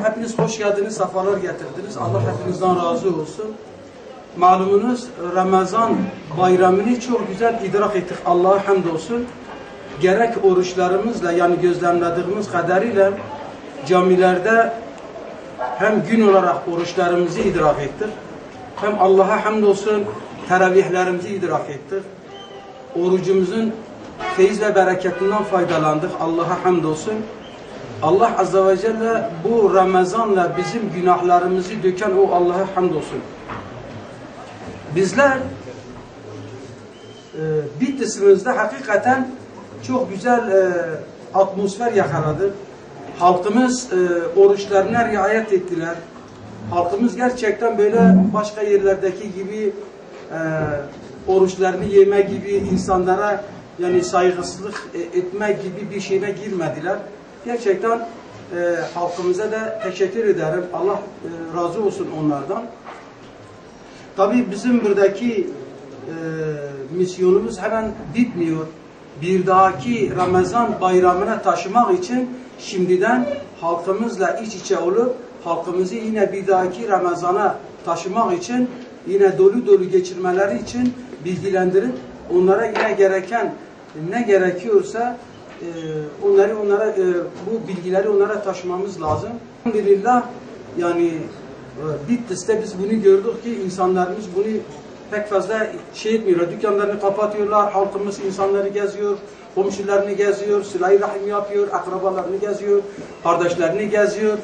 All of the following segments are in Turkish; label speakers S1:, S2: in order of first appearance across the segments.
S1: Hepiniz hoş geldiniz, sefalar getirdiniz. Allah hepinizden razı olsun. Malumunuz Ramazan bayramını çok güzel idrak ettik. Allah'a hamdolsun. Gerek oruçlarımızla, yani gözlemlediğimiz kadarıyla camilerde hem gün olarak oruçlarımızı idrak ettik, hem Allah'a hamdolsun teravihlerimizi idrak ettik. Orucumuzun feyiz ve bereketinden faydalandık. Allah'a hamdolsun. Allah Azze ve Celle bu Ramazan'la bizim günahlarımızı döken o Allah'a hamdolsun. Bizler Bitlis'imizde hakikaten çok güzel atmosfer yakaladık. Halkımız oruçlarına riayet ettiler. Halkımız gerçekten böyle başka yerlerdeki gibi oruçlarını yeme gibi, insanlara yani saygısızlık etme gibi bir şeyine girmediler. Gerçekten halkımıza da teşekkür ederim. Allah razı olsun onlardan. Tabii bizim buradaki misyonumuz hemen bitmiyor. Bir dahaki Ramazan bayramına taşımak için şimdiden halkımızla iç içe olup halkımızı yine bir dahaki Ramazan'a taşımak için, yine dolu dolu geçirmeleri için bilgilendirip onlara yine gereken ne gerekiyorsa onlara bu bilgileri onlara taşımamız lazım. Elhamdülillah yani Bitlis'te biz bunu gördük ki insanlarımız bunu pek fazla şey etmiyorlar. Dükkanlarını kapatıyorlar, halkımız insanları geziyor, komşularını geziyor, sıla-i rahim yapıyor, akrabalarını geziyor, kardeşlerini geziyor.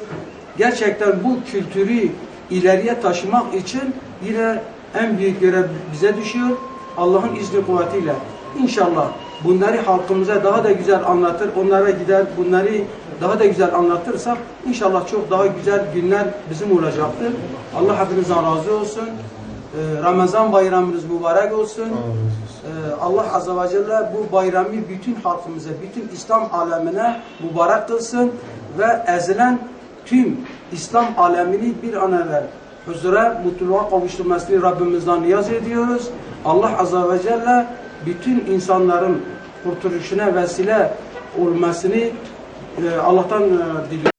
S1: Gerçekten bu kültürü ileriye taşımak için yine en büyük görev bize düşüyor. Allah'ın izni kuvvetiyle. İnşallah bunları halkımıza daha da güzel anlatır, onlara gider bunları daha da güzel anlatırsak inşallah çok daha güzel günler bizim olacaktır. Allah hepinizden razı olsun. Ramazan bayramınız mübarek olsun. Allah Azze ve Celle bu bayramı bütün halkımıza, bütün İslam alemine mübarek kılsın ve ezilen tüm İslam alemini bir an evvel huzura, mutluluğa kavuşturmasını Rabbimizden niyaz ediyoruz. Allah Azze ve Celle bütün insanların kurtuluşuna vesile olmasını Allah'tan diliyoruz.